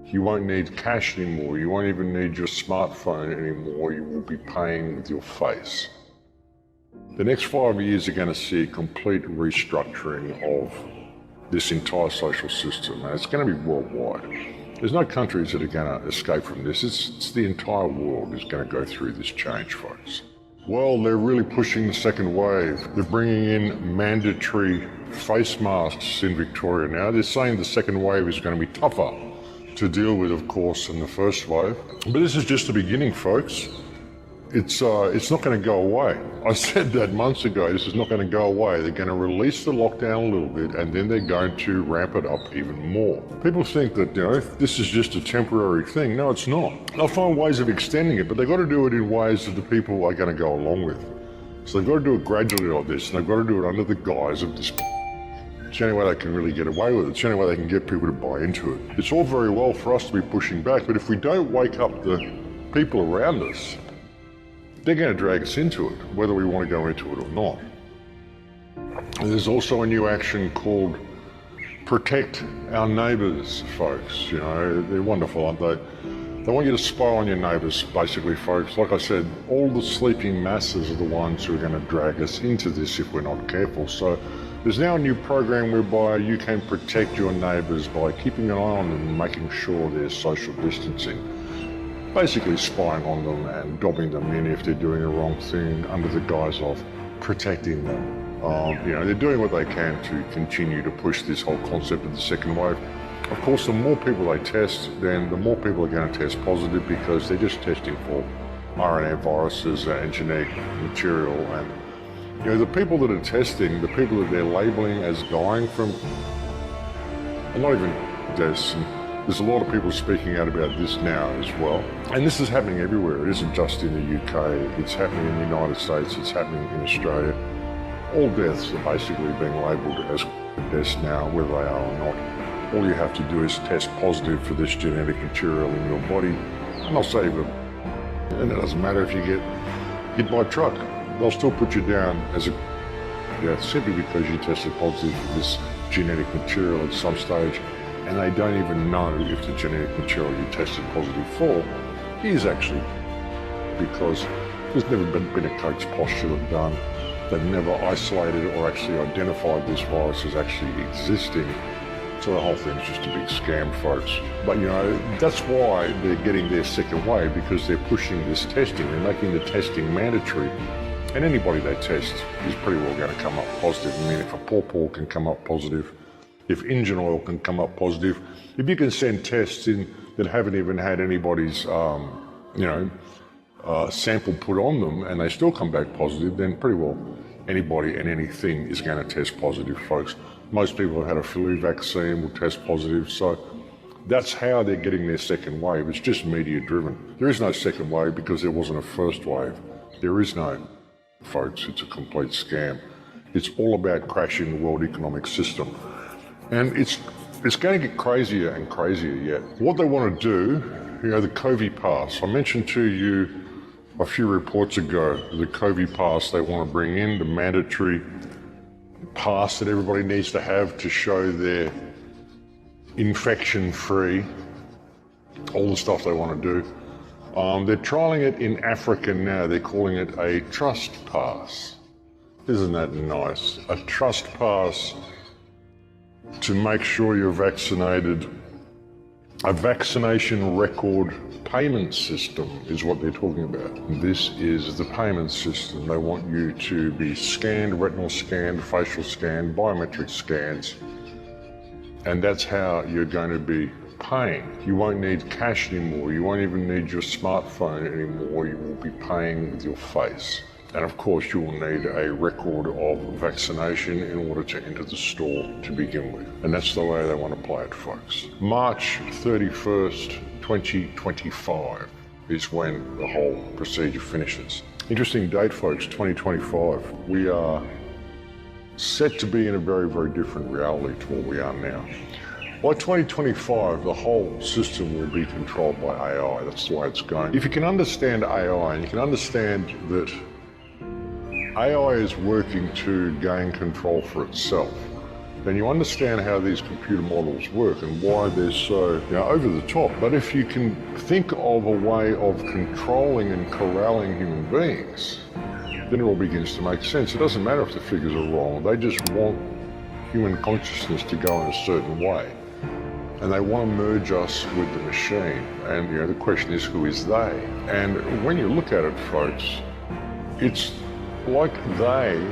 You won't need cash anymore. You won't even need your smartphone anymore. You will be paying with your face. The next 5 years are going to see a complete restructuring of this entire social system, and it's going to be worldwide. There's no countries that are going to escape from this. It's the entire world is going to go through this change, folks. Well, they're really pushing the second wave. They're bringing in mandatory face masks in Victoria now. They're saying the second wave is going to be tougher to deal with, of course, than the first wave. But this is just the beginning, folks. It's not going to go away. I said that months ago, this is not going to go away. They're going to release the lockdown a little bit, and then they're going to ramp it up even more. People think that, this is just a temporary thing. No, it's not. They'll find ways of extending it, but they've got to do it in ways that the people are going to go along with. So they've got to do it gradually like this, and they've got to do it under the guise of this. It's the only way they can really get away with it. It's the only way they can get people to buy into it. It's all very well for us to be pushing back, but if we don't wake up the people around us, they're going to drag us into it, whether we want to go into it or not. And there's also a new action called Protect Our Neighbours, folks. They're wonderful, aren't they? They want you to spy on your neighbours, basically, folks. Like I said, all the sleeping masses are the ones who are going to drag us into this if we're not careful. So there's now a new program whereby you can protect your neighbours by keeping an eye on them and making sure there's social distancing. Basically spying on them and dobbing them in if they're doing the wrong thing under the guise of protecting them. They're doing what they can to continue to push this whole concept of the second wave. Of course, the more people they test, then the more people are going to test positive because they're just testing for RNA viruses and genetic material. And the people that are testing, the people that they're labeling as dying from, and not even deaths. There's a lot of people speaking out about this now as well. And this is happening everywhere. It isn't just in the UK. It's happening in the United States. It's happening in Australia. All deaths are basically being labelled as deaths now, whether they are or not. All you have to do is test positive for this genetic material in your body, and they'll save it. And it doesn't matter if you get hit by a truck. They'll still put you down as a death simply because you tested positive for this genetic material at some stage. And they don't even know if the genetic material you tested positive for is actually, because there's never been a coach postulate done. They've never isolated or actually identified this virus as actually existing. So the whole thing's just a big scam, folks. But that's why they're getting their second wave, because they're pushing this testing. They're making the testing mandatory. And anybody they test is pretty well going to come up positive. I mean, if a pawpaw can come up positive, if engine oil can come up positive, if you can send tests in that haven't even had anybody's, sample put on them and they still come back positive, then pretty well anybody and anything is going to test positive, folks. Most people who have had a flu vaccine will test positive, so that's how they're getting their second wave. It's just media driven. There is no second wave because there wasn't a first wave. There is no, folks, it's a complete scam. It's all about crashing the world economic system. And it's going to get crazier and crazier yet. What they want to do, the COVID pass. I mentioned to you a few reports ago, the COVID pass they want to bring in, the mandatory pass that everybody needs to have to show they're infection-free, all the stuff they want to do. They're trialling it in Africa now. They're calling it a trust pass. Isn't that nice? A trust pass to make sure you're vaccinated. A vaccination record payment system is what they're talking about. This is the payment system. They want you to be scanned, retinal scanned, facial scanned, biometric scans, and that's how you're going to be paying. You won't need cash anymore. You won't even need your smartphone anymore. You will be paying with your face. And of course, you will need a record of vaccination in order to enter the store to begin with. And that's the way they want to play it, folks. March 31st, 2025 is when the whole procedure finishes. Interesting date, folks, 2025. We are set to be in a very, very different reality to what we are now. By 2025, the whole system will be controlled by AI. That's the way it's going. If you can understand AI, and you can understand that AI is working to gain control for itself. then you understand how these computer models work and why they're so, over the top. But if you can think of a way of controlling and corralling human beings, then it all begins to make sense. It doesn't matter if the figures are wrong. They just want human consciousness to go in a certain way. And they want to merge us with the machine. And the question is, who is they? And when you look at it, folks, it's like they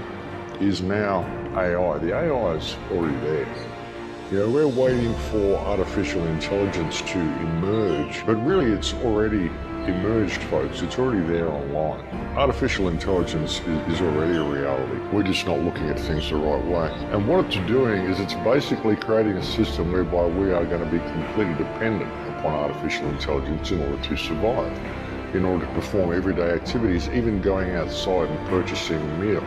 is now AI. The AI is already there. We're waiting for artificial intelligence to emerge, but really it's already emerged, folks. It's already there online. Artificial intelligence is already a reality. We're just not looking at things the right way. And what it's doing is it's basically creating a system whereby we are going to be completely dependent upon artificial intelligence in order to survive, in order to perform everyday activities, even going outside and purchasing a meal.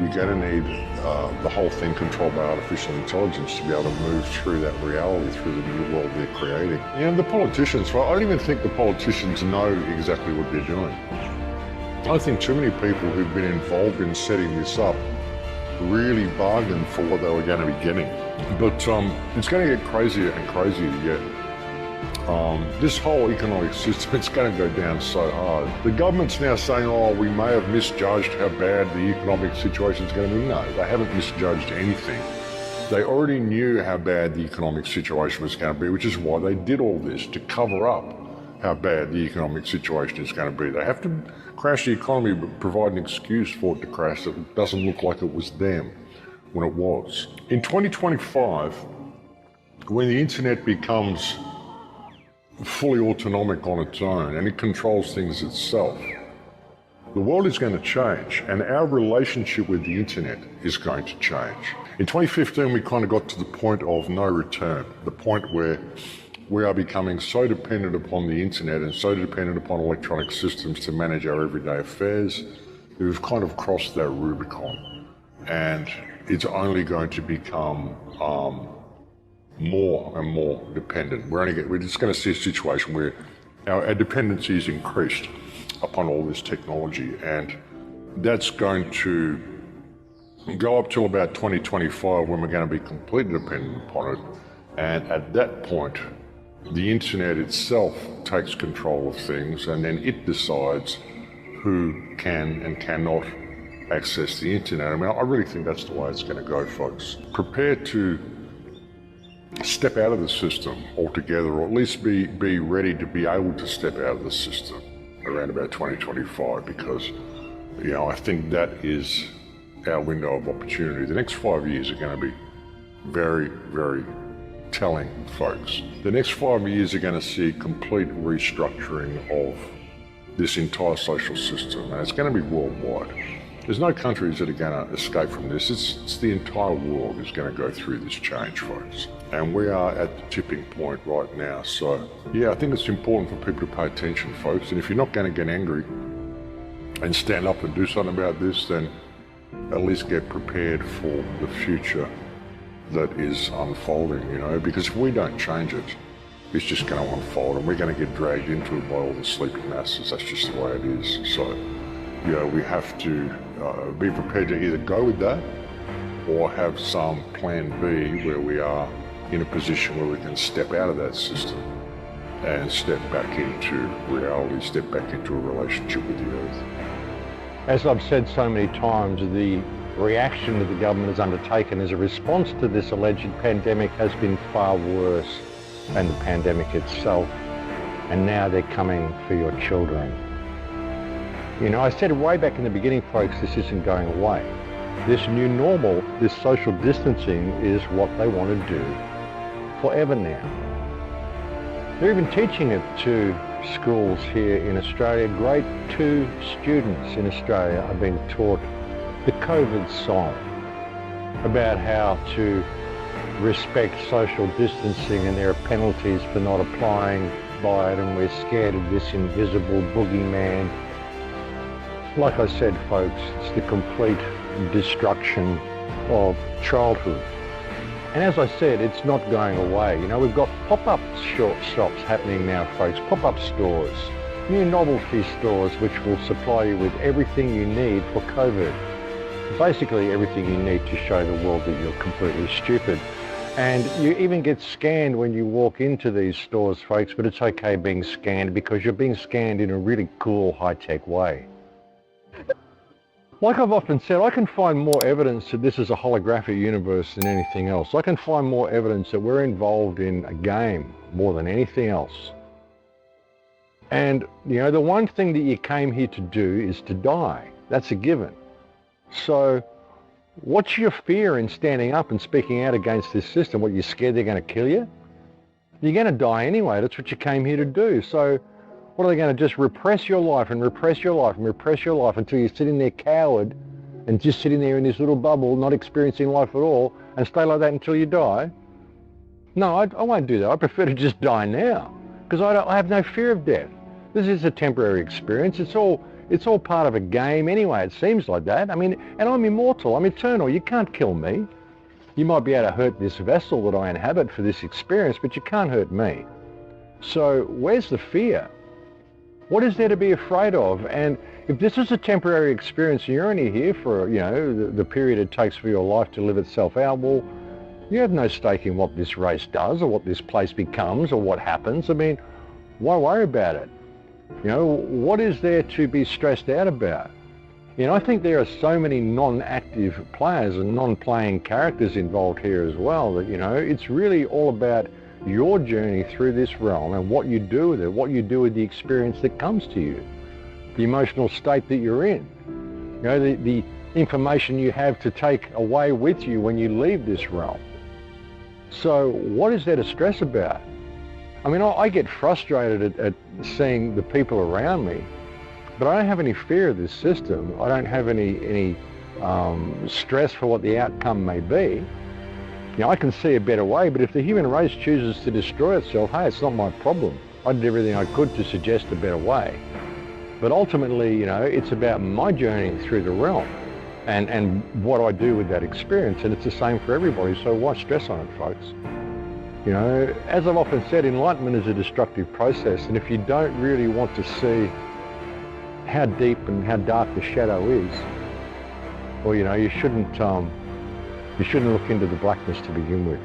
You're going to need the whole thing controlled by artificial intelligence to be able to move through that reality, through the new world they're creating. And the politicians, I don't even think the politicians know exactly what they're doing. I think too many people who've been involved in setting this up really bargained for what they were going to be getting. But it's going to get crazier and crazier yet. This whole economic system, it's going to go down so hard. The government's now saying, we may have misjudged how bad the economic situation is going to be. No, they haven't misjudged anything. They already knew how bad the economic situation was going to be, which is why they did all this, to cover up how bad the economic situation is going to be. They have to crash the economy, but provide an excuse for it to crash that it doesn't look like it was them when it was. In 2025, when the internet becomes fully autonomic on its own and it controls things itself, the world is going to change and our relationship with the internet is going to change. In 2015, we kind of got to the point of no return, the point where we are becoming so dependent upon the internet and so dependent upon electronic systems to manage our everyday affairs that we've kind of crossed that Rubicon, and it's only going to become more and more dependent. We're just going to see a situation where our dependency is increased upon all this technology, and that's going to go up till about 2025 when we're going to be completely dependent upon it. And at that point, the internet itself takes control of things, and then it decides who can and cannot access the internet. I mean, I really think that's the way it's going to go, folks. Prepare to step out of the system altogether, or at least be ready to be able to step out of the system around about 2025, because I think that is our window of opportunity. The next 5 years are going to be very, very telling, folks. The next 5 years are going to see complete restructuring of this entire social system, and it's going to be worldwide. There's no countries that are going to escape from this. It's the entire world is going to go through this change, folks. And we are at the tipping point right now. So, I think it's important for people to pay attention, folks. And if you're not going to get angry and stand up and do something about this, then at least get prepared for the future that is unfolding, because if we don't change it, it's just going to unfold and we're going to get dragged into it by all the sleeping masses. That's just the way it is. So, we have to be prepared to either go with that or have some plan B where we are in a position where we can step out of that system and step back into reality, step back into a relationship with the earth. As I've said so many times, the reaction that the government has undertaken as a response to this alleged pandemic has been far worse than the pandemic itself, and now they're coming for your children. I said way back in the beginning, folks, this isn't going away. This new normal, this social distancing, is what they want to do forever now. They're even teaching it to schools here in Australia. Grade 2 students in Australia are being taught the COVID song about how to respect social distancing, and there are penalties for not applying by it, and we're scared of this invisible boogeyman. Like I said, folks, it's the complete destruction of childhood. And as I said, it's not going away. We've got pop-up shops happening now, folks, pop-up stores, new novelty stores which will supply you with everything you need for COVID. basically everything you need to show the world that you're completely stupid. And you even get scanned when you walk into these stores, folks, but it's okay being scanned because you're being scanned in a really cool, high-tech way. Like I've often said, I can find more evidence that this is a holographic universe than anything else. I can find more evidence that we're involved in a game more than anything else. And, you know, the one thing that you came here to do is to die. That's a given. So what's your fear in standing up and speaking out against this system? What, you're scared they're going to kill you? You're going to die anyway. That's what you came here to do. So what are they going to just repress your life and repress your life and repress your life until you're sitting there coward and just sitting there in this little bubble, not experiencing life at all, and stay like that until you die? No, I won't do that. I prefer to just die now because I have no fear of death. This is a temporary experience. It's all part of a game anyway. It seems like that. I mean, and I'm immortal. I'm eternal. You can't kill me. You might be able to hurt this vessel that I inhabit for this experience, but you can't hurt me. So where's the fear? What is there to be afraid of? And if this is a temporary experience and you're only here for, you know, the period it takes for your life to live itself out, well, you have no stake in what this race does or what this place becomes or what happens. I mean, why worry about it? You know, what is there to be stressed out about? You know, I think there are so many non-active players and non-playing characters involved here as well that, you know, it's really all about your journey through this realm and what you do with it, what you do with the experience that comes to you, the emotional state that you're in, you know, the information you have to take away with you when you leave this realm. So what is there to stress about? I mean, I get frustrated at seeing the people around me, but I don't have any fear of this system. I don't have any stress for what the outcome may be. You know, I can see a better way, but if the human race chooses to destroy itself, hey, it's not my problem. I did everything I could to suggest a better way. But ultimately, you know, it's about my journey through the realm and what I do with that experience, and it's the same for everybody, so why stress on it, folks? You know, as I've often said, enlightenment is a destructive process, and if you don't really want to see how deep and how dark the shadow is, well, you know, you shouldn't look into the blackness to begin with.